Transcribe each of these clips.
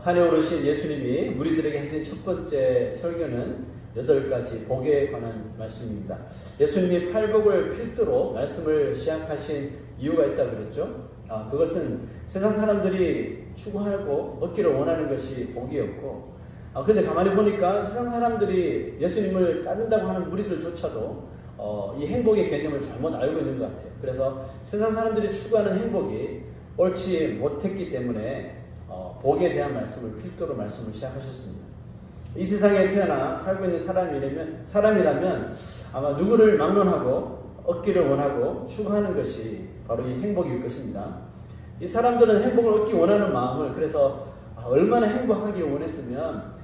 산에 오르신 예수님이 무리들에게 하신 첫 번째 설교는 8가지 복에 관한 말씀입니다. 예수님이 팔복을 필두로 말씀을 시작하신 이유가 있다고 그랬죠. 그것은 세상 사람들이 추구하고 얻기를 원하는 것이 복이었고, 그런데 가만히 보니까 세상 사람들이 예수님을 따른다고 하는 무리들조차도 이 행복의 개념을 잘못 알고 있는 것 같아요. 그래서 세상 사람들이 추구하는 행복이 옳지 못했기 때문에 복에 대한 말씀을 필두로 말씀을 시작하셨습니다. 이 세상에 태어나 살고 있는 사람이라면 아마 누구를 막론하고 얻기를 원하고 추구하는 것이 바로 이 행복일 것입니다. 이 사람들은 행복을 얻기 원하는 마음을 그래서 얼마나 행복하길 원했으면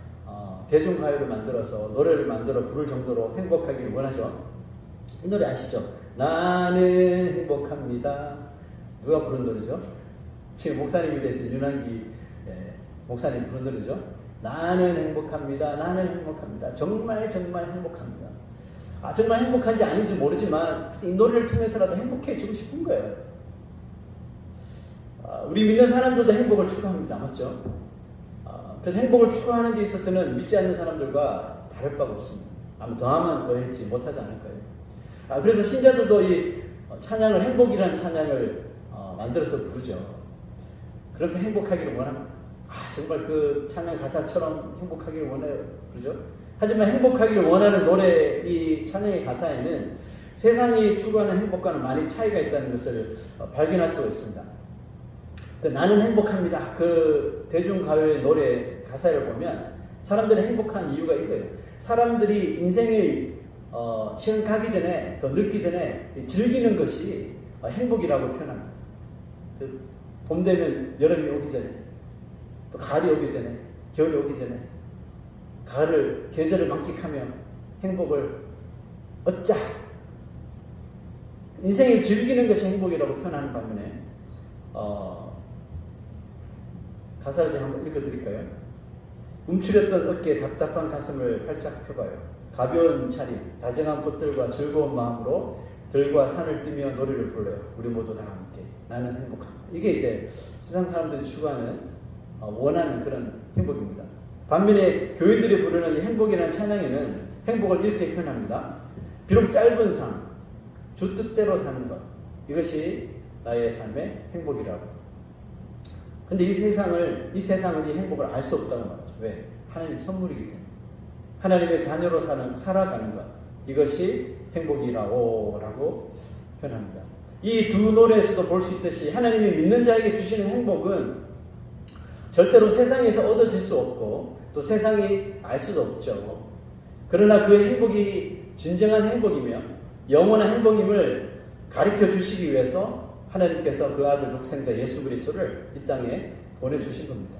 대중가요를 만들어서 노래를 만들어 부를 정도로 행복하길 원하죠. 이 노래 아시죠? 나는 행복합니다. 누가 부른 노래죠? 지금 목사님이 되신 윤한기 목사님 부른 노래죠. 나는 행복합니다. 나는 행복합니다. 정말 정말 행복합니다. 정말 행복한지 아닌지 모르지만 이 노래를 통해서라도 행복해지고 싶은 거예요. 우리 믿는 사람들도 행복을 추구합니다. 맞죠? 그래서 행복을 추구하는 데 있어서는 믿지 않는 사람들과 다를 바가 없습니다. 아마 더하면 더했지 못하지 않을 거예요. 그래서 신자들도 이 찬양을 행복이라는 찬양을 만들어서 부르죠. 그렇게 행복하기를 원합니다. 정말 그 찬양 가사처럼 행복하기를 원해요. 그렇죠? 하지만 행복하기를 원하는 노래 이 찬양의 가사에는 세상이 추구하는 행복과는 많이 차이가 있다는 것을 발견할 수가 있습니다. 나는 행복합니다. 그 대중가요의 노래 가사를 보면 사람들이 행복한 이유가 이거예요. 사람들이 인생의 시간 가기 전에 더 늦기 전에 즐기는 것이 행복이라고 표현합니다. 봄 되면 여름이 오기 전에 또 가을이 오기 전에 겨울이 오기 전에 계절을 만끽하며 행복을 얻자. 인생을 즐기는 것이 행복이라고 표현하는 반면에 가사를 제가 한번 읽어드릴까요? 움츠렸던 어깨 답답한 가슴을 활짝 펴봐요. 가벼운 차림 다정한 꽃들과 즐거운 마음으로 들과 산을 뛰며 노래를 불러요. 우리 모두 다 함께 나는 행복합니다. 이게 이제 세상 사람들이 추구하는 원하는 그런 행복입니다. 반면에 교인들이 부르는 이 행복이라는 찬양에는 행복을 이렇게 표현합니다. 비록 짧은 삶, 주 뜻대로 사는 것, 이것이 나의 삶의 행복이라고. 근데 이 세상은 이 행복을 알 수 없다고 말하죠. 왜? 하나님 선물이기 때문에. 하나님의 자녀로 살아가는 것, 이것이 행복이라고 표현합니다. 이 두 노래에서도 볼 수 있듯이 하나님이 믿는 자에게 주시는 행복은 절대로 세상에서 얻어질 수 없고 또 세상이 알 수도 없죠. 그러나 그 행복이 진정한 행복이며 영원한 행복임을 가르쳐 주시기 위해서 하나님께서 그 아들 독생자 예수 그리스도를 이 땅에 보내주신 겁니다.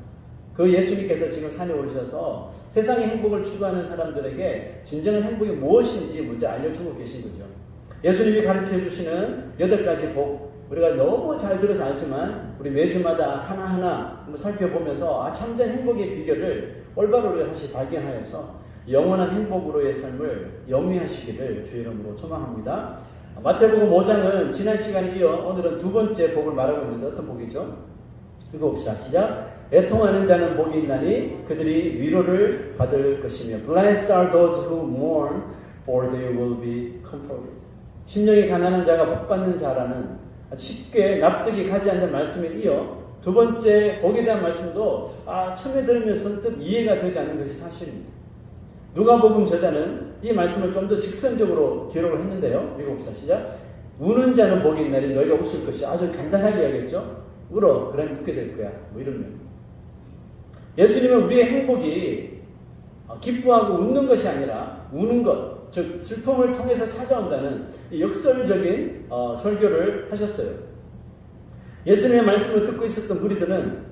그 예수님께서 지금 산에 오르셔서 세상의 행복을 추구하는 사람들에게 진정한 행복이 무엇인지 먼저 알려주고 계신 거죠. 예수님이 가르쳐 주시는 8가지 복, 우리가 너무 잘 들어서 알지만 우리 매주마다 하나하나 한번 살펴보면서 참된 행복의 비결을 올바로 우리가 다시 발견하여서 영원한 행복으로의 삶을 영위하시기를 주의 이름으로 소망합니다. 마태복음 5장은 지난 시간에 이어 오늘은 두 번째 복을 말하고 있는데 어떤 복이죠? 읽어봅시다. 시작. 애통하는 자는 복이 있나니 그들이 위로를 받을 것이며 Blessed are those who mourn for they will be comforted. 심령이 가난한 자가 복받는 자라는 쉽게 납득이 가지 않는 말씀에 이어 두 번째 복에 대한 말씀도 처음에 들으면 선뜻 이해가 되지 않는 것이 사실입니다. 누가복음 저자는 이 말씀을 좀 더 직선적으로 기록을 했는데요. 읽어봅시다. 시작. 우는 자는 복이 있나니 너희가 웃을 것이. 아주 간단하게 이야기했죠. 울어. 그럼 웃게 될 거야. 이런 면. 예수님은 우리의 행복이 기뻐하고 웃는 것이 아니라 우는 것, 즉 슬픔을 통해서 찾아온다는 역설적인 설교를 하셨어요. 예수님의 말씀을 듣고 있었던 무리들은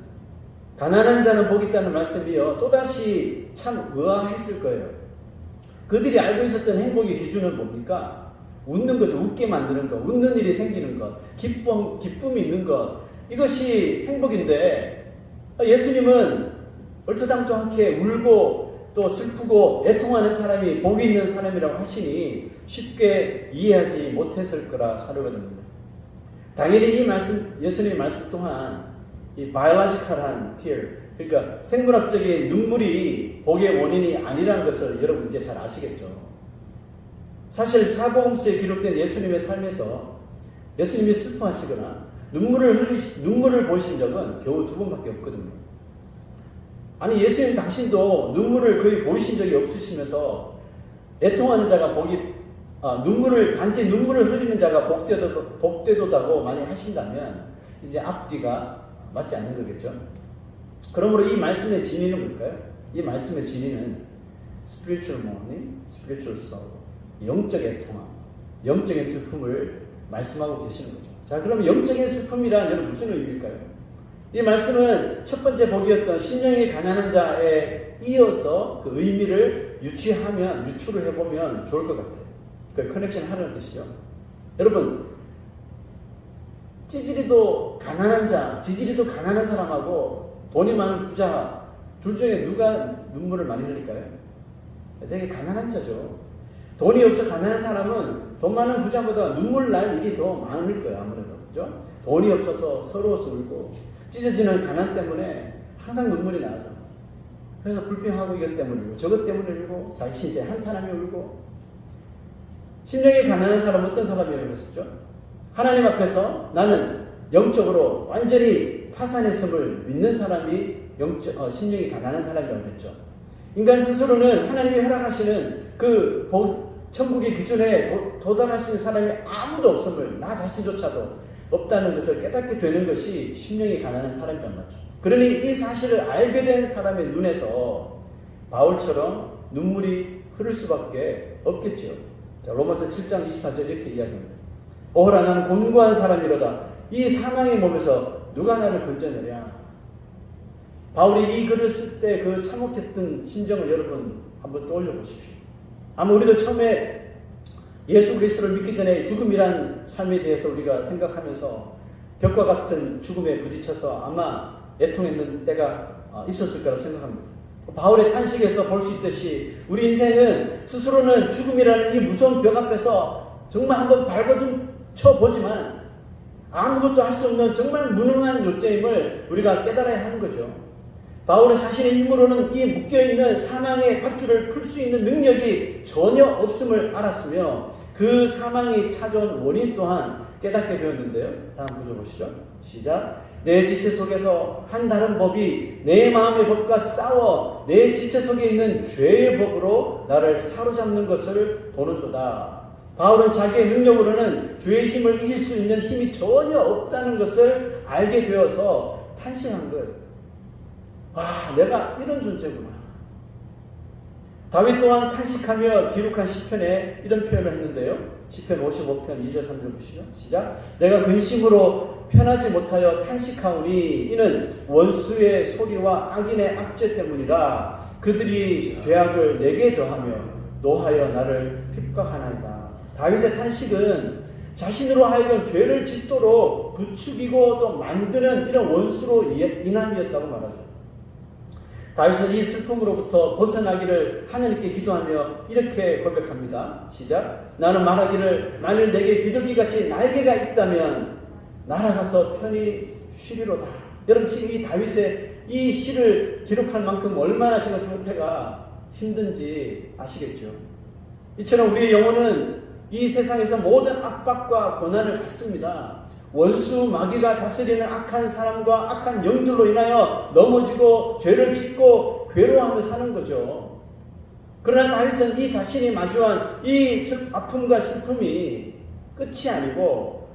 가난한 자는 복이 있다는 말씀이요 또다시 참 의아했을 거예요. 그들이 알고 있었던 행복의 기준은 뭡니까? 웃는 거죠. 웃게 만드는 것, 웃는 일이 생기는 것, 기쁨이 있는 것, 이것이 행복인데 예수님은 얼토당토않게 울고 또 슬프고 애통하는 사람이 복이 있는 사람이라고 하시니 쉽게 이해하지 못했을 거라 사료가 됩니다. 당연히 이 말씀, 예수님의 말씀 또한 이 biological한 tear, 그러니까 생물학적인 눈물이 복의 원인이 아니라는 것을 여러분 이제 잘 아시겠죠. 사실 사복음서에 기록된 예수님의 삶에서 예수님이 슬퍼하시거나 눈물을 보신 적은 겨우 2번밖에 없거든요. 아니 예수님 당신도 눈물을 거의 보이신 적이 없으시면서 애통하는 자가 단지 눈물을 흘리는 자가 복되도다고 많이 하신다면 이제 앞뒤가 맞지 않는 거겠죠. 그러므로 이 말씀의 진리는 뭘까요? 이 말씀의 진리는 spiritual mourning, spiritual sorrow, 영적 애통함, 영적인 슬픔을 말씀하고 계시는 거죠. 자, 그럼 영적인 슬픔이란 여러분 무슨 의미일까요? 이 말씀은 첫 번째 복이었던 심령이 가난한 자에 이어서 그 의미를 유추를 해보면 좋을 것 같아요. 그 커넥션 하는 뜻이요. 여러분, 지지리도 가난한 사람하고 돈이 많은 부자 둘 중에 누가 눈물을 많이 흘릴까요? 되게 가난한 자죠. 돈이 없어 가난한 사람은 돈 많은 부자보다 눈물 날 일이 더 많을 거예요. 아무래도. 그죠? 돈이 없어서 서러워서 울고 찢어지는 가난 때문에 항상 눈물이 나죠. 그래서 불평하고 이것 때문에 울고 저것 때문에 울고 자기 신세에 한탄하며 울고. 심령이 가난한 사람은 어떤 사람이라고 했었죠? 하나님 앞에서 나는 영적으로 완전히 파산했음을 믿는 사람이 심령이 가난한 사람이라고 했죠. 인간 스스로는 하나님이 허락하시는 그 천국의 기준에 도달할 수 있는 사람이 아무도 없음을 나 자신조차도 없다는 것을 깨닫게 되는 것이 심령이 가난한 사람이란 말이죠. 그러니 이 사실을 알게 된 사람의 눈에서 바울처럼 눈물이 흐를 수밖에 없겠죠. 자, 로마서 7장 28절 이렇게 이야기합니다. 오호라 나는 곤고한 사람이로다. 이 사망의 몸에서 누가 나를 건져내랴. 바울이 이 글을 쓸 때 그 참혹했던 심정을 여러분 한번 떠올려 보십시오. 아마 우리도 처음에 예수 그리스도를 믿기 전에 죽음이란 삶에 대해서 우리가 생각하면서 벽과 같은 죽음에 부딪혀서 아마 애통했는 때가 있었을 거라고 생각합니다. 바울의 탄식에서 볼 수 있듯이 우리 인생은 스스로는 죽음이라는 이 무서운 벽 앞에서 정말 한번 발버둥 쳐보지만 아무것도 할 수 없는 정말 무능한 요점임을 우리가 깨달아야 하는 거죠. 바울은 자신의 힘으로는 이 묶여있는 사망의 밧줄을 풀 수 있는 능력이 전혀 없음을 알았으며 그 사망이 찾아온 원인 또한 깨닫게 되었는데요. 다음 구절 보시죠. 시작. 내 지체 속에서 한 다른 법이 내 마음의 법과 싸워 내 지체 속에 있는 죄의 법으로 나를 사로잡는 것을 보는도다. 바울은 자기의 능력으로는 죄의 힘을 이길 수 있는 힘이 전혀 없다는 것을 알게 되어서 탄식한 거예요. 내가 이런 존재구나. 다윗 또한 탄식하며 기록한 시편에 이런 표현을 했는데요. 시편 55편 2절 3절 보시죠. 시작. 내가 근심으로 편하지 못하여 탄식하오니 이는 원수의 소리와 악인의 압제 때문이라. 그들이 죄악을 내게 더하며 노하여 나를 핍박하나이다. 다윗의 탄식은 자신으로 하여금 죄를 짓도록 부추기고 또 만드는 이런 원수로 인함이었다고 말하죠. 다윗은 이 슬픔으로부터 벗어나기를 하나님께 기도하며 이렇게 고백합니다. 시작. 나는 말하기를 만일 내게 비둘기같이 날개가 있다면 날아가서 편히 쉬리로다. 여러분 지금 이 다윗의 이 시를 기록할 만큼 얼마나 지금 상태가 힘든지 아시겠죠? 이처럼 우리의 영혼은 이 세상에서 모든 압박과 고난을 받습니다. 원수 마귀가 다스리는 악한 사람과 악한 영들로 인하여 넘어지고 죄를 짓고 괴로워하며 사는 거죠. 그러나 다윗은 이 자신이 마주한 이 아픔과 슬픔이 끝이 아니고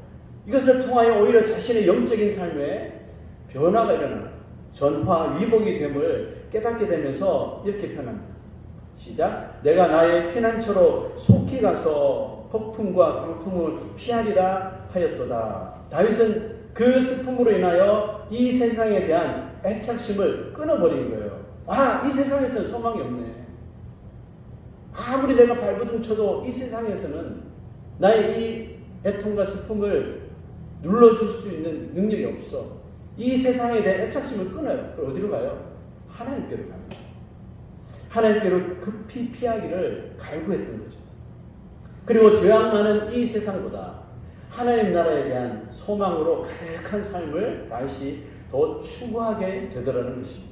이것을 통하여 오히려 자신의 영적인 삶에 변화가 일어나 전화 위복이 됨을 깨닫게 되면서 이렇게 표현합니다. 시작. 내가 나의 피난처로 속히 가서 폭풍과 광풍을 피하리라 하였도다. 다윗은 그 슬픔으로 인하여 이 세상에 대한 애착심을 끊어버린 거예요. 이 세상에서는 소망이 없네. 아무리 내가 발버둥 쳐도 이 세상에서는 나의 이 애통과 슬픔을 눌러줄 수 있는 능력이 없어. 이 세상에 대한 애착심을 끊어요. 그럼 어디로 가요? 하나님께로 갑니다. 하나님께로 급히 피하기를 갈구했던 거죠. 그리고 죄악 많은 이 세상보다 하나님 나라에 대한 소망으로 가득한 삶을 다윗이 더 추구하게 되더라는 것입니다.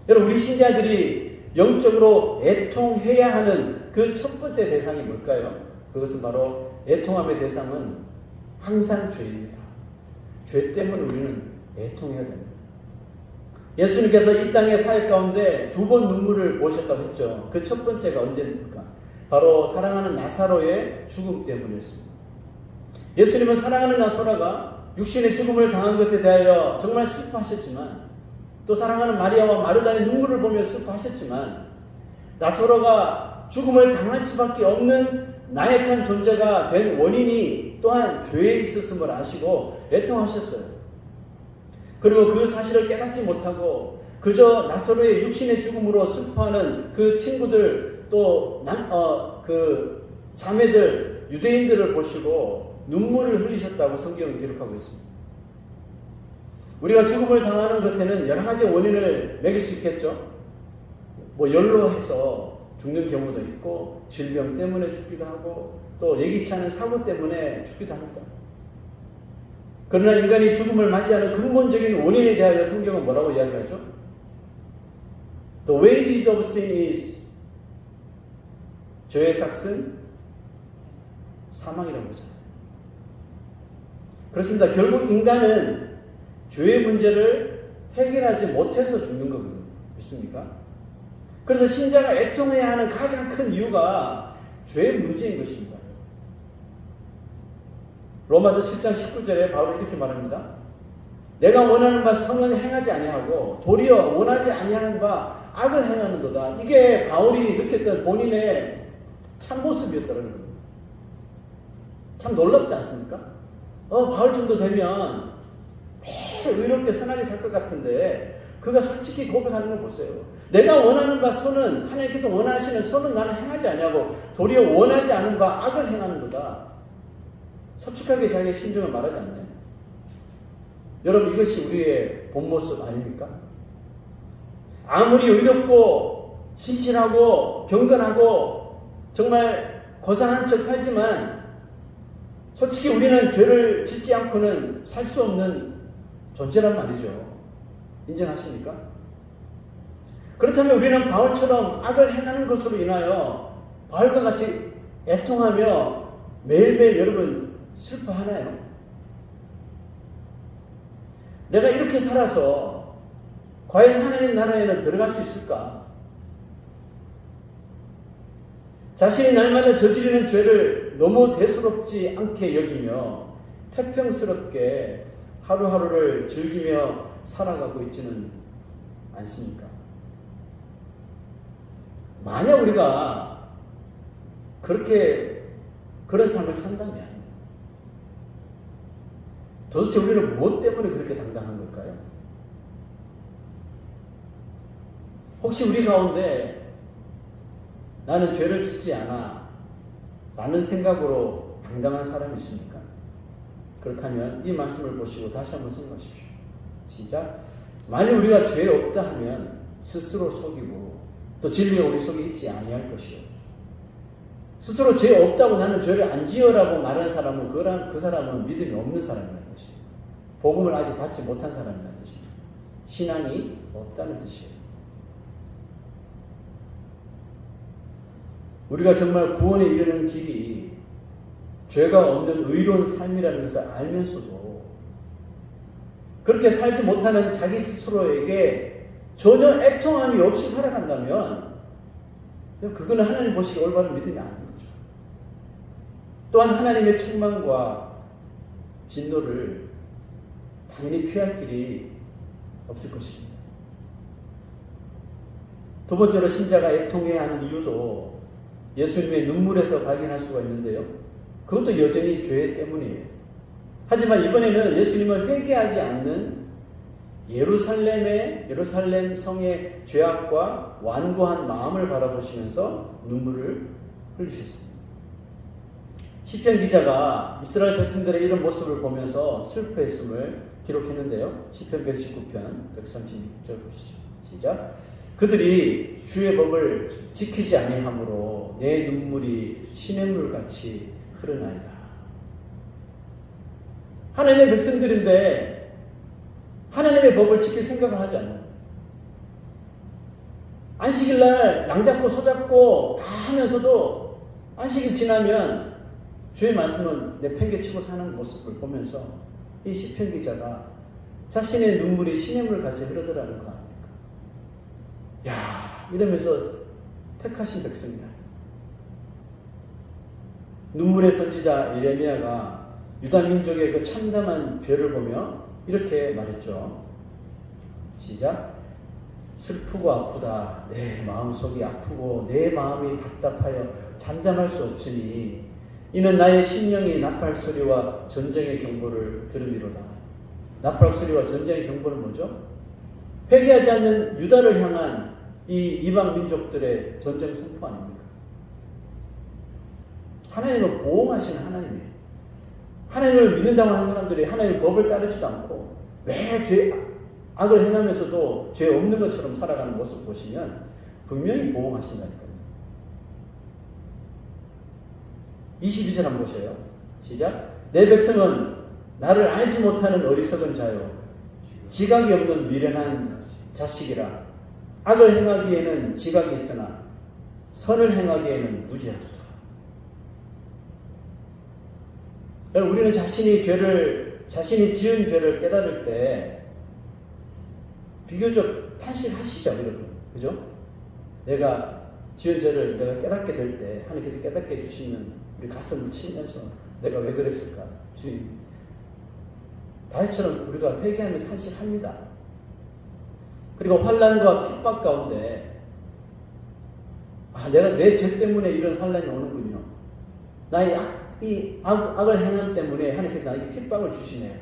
여러분, 우리 신자들이 영적으로 애통해야 하는 그 첫 번째 대상이 뭘까요? 그것은 바로 애통함의 대상은 항상 죄입니다. 죄 때문에 우리는 애통해야 됩니다. 예수님께서 이 땅의 사역 가운데 2번 눈물을 보셨다고 했죠. 그 첫 번째가 언제입니까? 바로 사랑하는 나사로의 죽음 때문이었습니다. 예수님은 사랑하는 나사로가 육신의 죽음을 당한 것에 대하여 정말 슬퍼하셨지만, 또 사랑하는 마리아와 마르다의 눈물을 보며 슬퍼하셨지만, 나사로가 죽음을 당할 수밖에 없는 나약한 존재가 된 원인이 또한 죄에 있었음을 아시고 애통하셨어요. 그리고 그 사실을 깨닫지 못하고 그저 나사로의 육신의 죽음으로 슬퍼하는 그 친구들, 또 그 자매들, 유대인들을 보시고 눈물을 흘리셨다고 성경은 기록하고 있습니다. 우리가 죽음을 당하는 것에는 여러 가지 원인을 매길 수 있겠죠. 연로해서 죽는 경우도 있고, 질병 때문에 죽기도 하고, 또 예기치 않은 사고 때문에 죽기도 합니다. 그러나 인간이 죽음을 맞이하는 근본적인 원인에 대하여 성경은 뭐라고 이야기하죠? The wages of sin is, 죄의 삭은 사망이라고 하잖아요. 그렇습니다. 결국 인간은 죄의 문제를 해결하지 못해서 죽는 거거든요. 믿습니까? 그래서 신자가 애통해야 하는 가장 큰 이유가 죄의 문제인 것입니다. 로마서 7장 19절에 바울이 이렇게 말합니다. 내가 원하는 바 선은 행하지 아니하고 도리어 원하지 아니하는 바 악을 행하는도다. 이게 바울이 느꼈던 본인의 참모습이었다는 겁니다. 참 놀랍지 않습니까? 바울 정도 되면 매일 의롭게 선하게 살 것 같은데 그가 솔직히 고백하는 걸 보세요. 내가 원하는 바 선은, 하나님께서 원하시는 선은 나는 행하지 아니하고 도리어 원하지 않은 바 악을 행하는 거다. 솔직하게 자기의 심정을 말하지 않나요? 여러분, 이것이 우리의 본 모습 아닙니까? 아무리 의롭고 신실하고 경건하고 정말 고상한 척 살지만 솔직히 우리는 죄를 짓지 않고는 살 수 없는 존재란 말이죠. 인정하십니까? 그렇다면 우리는 바울처럼 악을 행하는 것으로 인하여 바울과 같이 애통하며 매일매일 여러분 슬퍼하나요? 내가 이렇게 살아서 과연 하나님 나라에는 들어갈 수 있을까? 자신이 날마다 저지르는 죄를 너무 대수롭지 않게 여기며 태평스럽게 하루하루를 즐기며 살아가고 있지는 않습니까? 만약 우리가 그런 삶을 산다면 도대체 우리는 무엇 때문에 그렇게 당당한 걸까요? 혹시 우리 가운데 나는 죄를 짓지 않아 라는 생각으로 당당한 사람이 있습니까? 그렇다면 이 말씀을 보시고 다시 한번 생각하십시오. 시작. 만일 우리가 죄 없다 하면 스스로 속이고 또 진리가 우리 속에 있지 아니할 것이요. 스스로 죄 없다고 나는 죄를 안 지어라고 말하는 사람은 그 사람은 믿음이 없는 사람이라는 뜻이에요. 복음을 아직 받지 못한 사람이라는 뜻입니다. 신앙이 없다는 뜻이에요. 우리가 정말 구원에 이르는 길이 죄가 없는 의로운 삶이라는 것을 알면서도 그렇게 살지 못하는 자기 스스로에게 전혀 애통함이 없이 살아간다면 그거는 하나님 보시기에 올바른 믿음이 아닌 거죠. 또한 하나님의 책망과 진노를 당연히 피할 길이 없을 것입니다. 두 번째로 신자가 애통해야 하는 이유도 예수님의 눈물에서 발견할 수가 있는데요. 그것도 여전히 죄 때문이에요. 하지만 이번에는 예수님은 회개하지 않는 예루살렘 성의 죄악과 완고한 마음을 바라보시면서 눈물을 흘리셨습니다. 시편 기자가 이스라엘 백성들의 이런 모습을 보면서 슬퍼했음을 기록했는데요. 시편 119편 136절 보시죠. 시작. 그들이 주의 법을 지키지 아니하므로 내 눈물이 시냇물같이 흐르나이다. 하나님의 백성들인데 하나님의 법을 지킬 생각을 하지 않는 거예요. 안식일 날 양잡고 소잡고 다 하면서도 안식일 지나면 주의 말씀은 내팽개치고 사는 모습을 보면서 이 시편 기자가 자신의 눈물이 시냇물 같이 흐르더라는 거 아닙니까? 야, 이러면서 택하신 백성이야. 눈물의 선지자 예레미야가 유다 민족의 그 참담한 죄를 보며 이렇게 말했죠. 시작. 슬프고 아프다. 내 마음속이 아프고 내 마음이 답답하여 잠잠할 수 없으니 이는 나의 심령이 나팔 소리와 전쟁의 경보를 들음이로다. 나팔 소리와 전쟁의 경보는 뭐죠? 회개하지 않는 유다를 향한 이 이방 민족들의 전쟁 선포 아닙니까? 하나님은 보호하시는 하나님이에요. 하나님을 믿는다고 하는 사람들이 하나님의 법을 따르지도 않고 왜 악을 행하면서도 죄 없는 것처럼 살아가는 모습을 보시면 분명히 보호하신다니까요. 22절 한번 보세요. 시작. 내 백성은 나를 알지 못하는 어리석은 자요 지각이 없는 미련한 자식이라. 악을 행하기에는 지각이 있으나 선을 행하기에는 무지하도다. 우리는 자신이 지은 죄를 깨달을 때 비교적 탄식하시죠, 여러분. 그죠? 내가 지은 죄를 내가 깨닫게 될 때 하나님께서 깨닫게 해주시면 우리 가슴을 치면서 내가 왜 그랬을까? 주님, 다윗처럼 우리가 회개하며 탄식합니다. 그리고 환난과 핍박 가운데 내가 내 죄 때문에 이런 환난이 오는군요. 나의 악을 행함 때문에 하나님께서 나에게 핍박을 주시네요.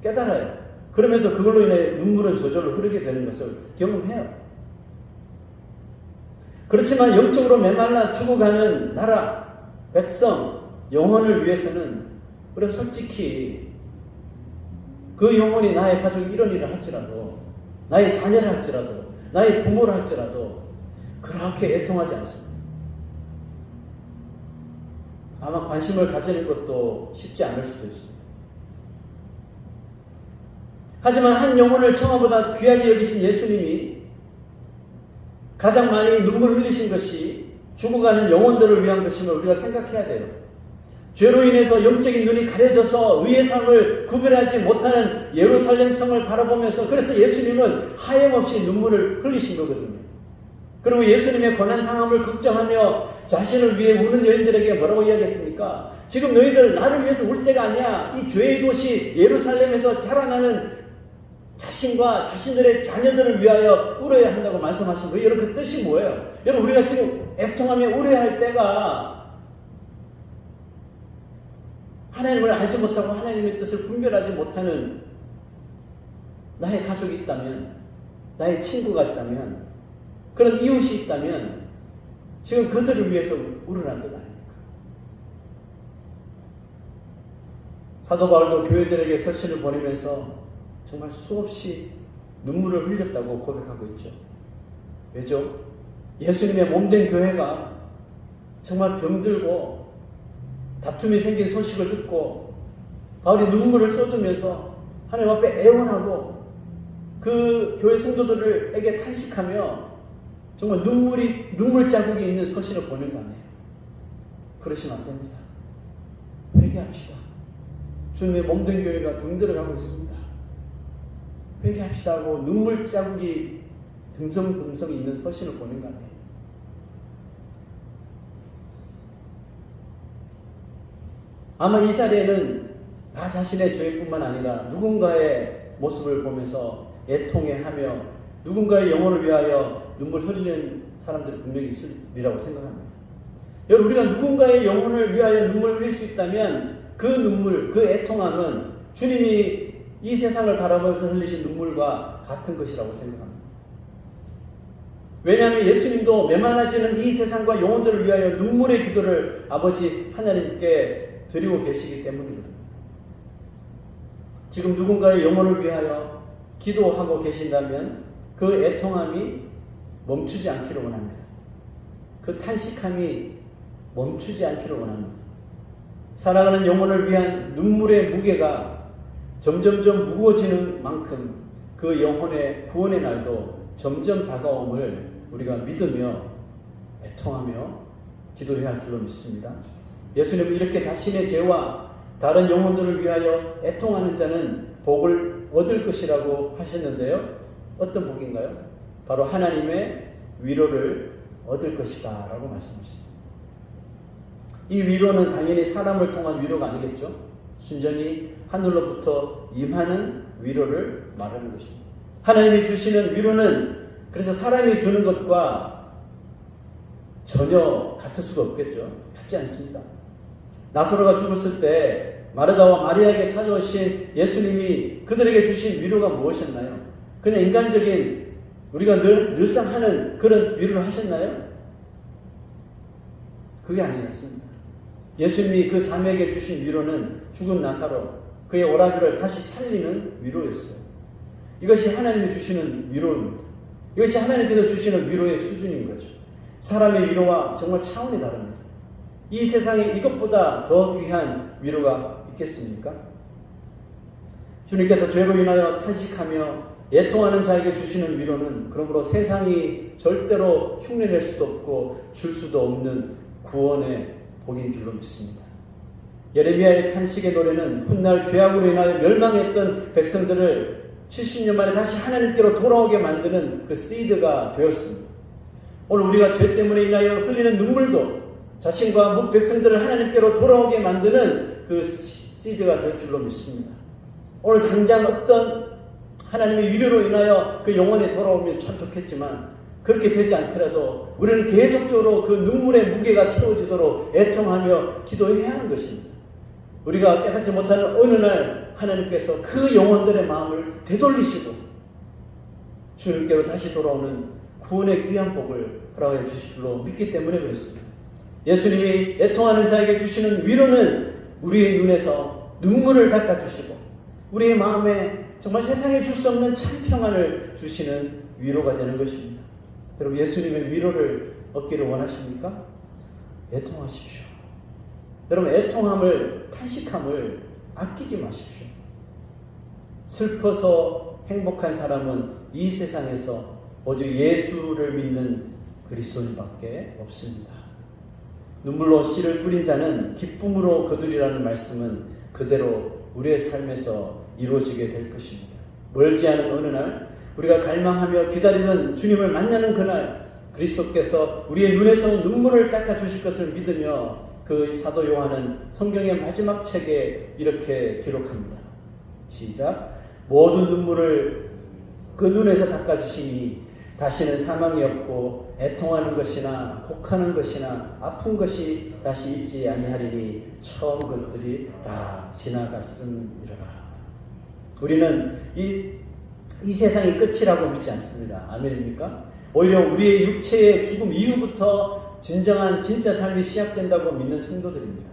깨달아요. 그러면서 그걸로 인해 눈물은 저절로 흐르게 되는 것을 경험해요. 그렇지만 영적으로 메말라 죽어가는 나라, 백성, 영혼을 위해서는 우리가 솔직히 그 영혼이 나의 가족이 이런 일을 할지라도, 나의 자녀를 할지라도, 나의 부모를 할지라도 그렇게 애통하지 않습니다. 아마 관심을 가지는 것도 쉽지 않을 수도 있습니다. 하지만 한 영혼을 청아보다 귀하게 여기신 예수님이 가장 많이 눈물 흘리신 것이 죽어가는 영혼들을 위한 것임을 우리가 생각해야 돼요. 죄로 인해서 영적인 눈이 가려져서 의의 삶을 구별하지 못하는 예루살렘 성을 바라보면서 그래서 예수님은 하염없이 눈물을 흘리신 거거든요. 그리고 예수님의 고난당함을 걱정하며 자신을 위해 우는 여인들에게 뭐라고 이야기했습니까? 지금 너희들 나를 위해서 울 때가 아니야. 이 죄의 도시 예루살렘에서 자라나는 자신과 자신들의 자녀들을 위하여 울어야 한다고 말씀하신 거예요. 여러분, 그 뜻이 뭐예요? 여러분, 우리가 지금 애통하며 울어야 할 때가 하나님을 알지 못하고 하나님의 뜻을 분별하지 못하는 나의 가족이 있다면, 나의 친구가 있다면, 그런 이웃이 있다면 지금 그들을 위해서 울으라는 뜻 아닙니까? 사도 바울도 교회들에게 서신을 보내면서 정말 수없이 눈물을 흘렸다고 고백하고 있죠. 왜죠? 예수님의 몸된 교회가 정말 병들고 다툼이 생긴 소식을 듣고 바울이 눈물을 쏟으면서 하나님 앞에 애원하고 그 교회 성도들에게 탄식하며 정말 눈물 자국이 있는 서신을 보낸다네요. 그러시면 안 됩니다. 회개합시다. 주님의 몸된 교회가 병들어가고 있습니다. 회개합시다 하고 눈물 자국이 듬성듬성 있는 서신을 보낸 거 아니에요. 아마 이 자리에는 나 자신의 죄뿐만 아니라 누군가의 모습을 보면서 애통해하며 누군가의 영혼을 위하여 눈물 흘리는 사람들이 분명히 있으리라고 생각합니다. 여러분, 우리가 누군가의 영혼을 위하여 눈물을 흘릴 수 있다면 그 눈물, 그 애통함은 주님이 이 세상을 바라보면서 흘리신 눈물과 같은 것이라고 생각합니다. 왜냐하면 예수님도 메말라지는 이 세상과 영혼들을 위하여 눈물의 기도를 아버지 하나님께 드리고 계시기 때문이거든요. 지금 누군가의 영혼을 위하여 기도하고 계신다면 그 애통함이 멈추지 않기를 원합니다. 그 탄식함이 멈추지 않기를 원합니다. 살아가는 영혼을 위한 눈물의 무게가 점점점 무거워지는 만큼 그 영혼의 구원의 날도 점점 다가옴을 우리가 믿으며 애통하며 기도해야 할 줄로 믿습니다. 예수님은 이렇게 자신의 죄와 다른 영혼들을 위하여 애통하는 자는 복을 얻을 것이라고 하셨는데요. 어떤 복인가요? 바로 하나님의 위로를 얻을 것이다 라고 말씀하셨습니다. 이 위로는 당연히 사람을 통한 위로가 아니겠죠. 순전히 하늘로부터 임하는 위로를 말하는 것입니다. 하나님이 주시는 위로는 그래서 사람이 주는 것과 전혀 같을 수가 없겠죠. 같지 않습니다. 나사로가 죽었을 때 마르다와 마리아에게 찾아오신 예수님이 그들에게 주신 위로가 무엇이었나요? 그냥 인간적인 우리가 늘상 하는 그런 위로를 하셨나요? 그게 아니었습니다. 예수님이 그 자매에게 주신 위로는 죽은 나사로 그의 오라비를 다시 살리는 위로였어요. 이것이 하나님이 주시는 위로입니다. 이것이 하나님께서 주시는 위로의 수준인 거죠. 사람의 위로와 정말 차원이 다릅니다. 이 세상에 이것보다 더 귀한 위로가 있겠습니까? 주님께서 죄로 인하여 탄식하며 애통하는 자에게 주시는 위로는 그러므로 세상이 절대로 흉내낼 수도 없고 줄 수도 없는 구원의 복인 줄로 믿습니다. 예레미야의 탄식의 노래는 훗날 죄악으로 인하여 멸망했던 백성들을 70년 만에 다시 하나님께로 돌아오게 만드는 그 시드가 되었습니다. 오늘 우리가 죄 때문에 인하여 흘리는 눈물도 자신과 뭇 백성들을 하나님께로 돌아오게 만드는 그 시드가 될 줄로 믿습니다. 오늘 당장 어떤 하나님의 위로로 인하여 그 영혼에 돌아오면 참 좋겠지만 그렇게 되지 않더라도 우리는 계속적으로 그 눈물의 무게가 채워지도록 애통하며 기도해야 하는 것입니다. 우리가 깨닫지 못하는 어느 날 하나님께서 그 영혼들의 마음을 되돌리시고 주님께로 다시 돌아오는 구원의 귀한 복을 허락해 주실 줄로 믿기 때문에 그렇습니다. 예수님이 애통하는 자에게 주시는 위로는 우리의 눈에서 눈물을 닦아주시고 우리의 마음에 정말 세상에 줄 수 없는 참 평안을 주시는 위로가 되는 것입니다. 여러분 예수님의 위로를 얻기를 원하십니까? 애통하십시오. 여러분 애통함을 탄식함을 아끼지 마십시오. 슬퍼서 행복한 사람은 이 세상에서 오직 예수를 믿는 그리스도인밖에 없습니다. 눈물로 씨를 뿌린 자는 기쁨으로 거두리라는 말씀은 그대로 우리의 삶에서 이루어지게 될 것입니다. 멀지 않은 어느 날 우리가 갈망하며 기다리는 주님을 만나는 그날 그리스도께서 우리의 눈에서 눈물을 닦아주실 것을 믿으며 그 사도 요한은 성경의 마지막 책에 이렇게 기록합니다. 시작. 모든 눈물을 그 눈에서 닦아주시니 다시는 사망이 없고 애통하는 것이나 곡하는 것이나 아픈 것이 다시 있지 아니하리니 처음 것들이 다 지나갔음이로라. 우리는 이 세상이 끝이라고 믿지 않습니다. 아멘입니까? 오히려 우리의 육체의 죽음 이후부터 진짜 삶이 시작된다고 믿는 성도들입니다.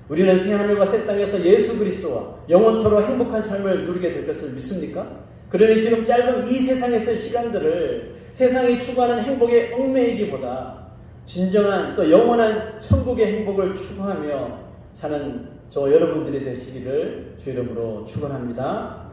우리는 새하늘과 새 땅에서 예수 그리스도와 영원토록 행복한 삶을 누리게 될 것을 믿습니까? 그러니 지금 짧은 이 세상에서의 시간들을 세상이 추구하는 행복에 얽매이기보다 진정한 또 영원한 천국의 행복을 추구하며 사는 저 여러분들이 되시기를 주 이름으로 축원합니다.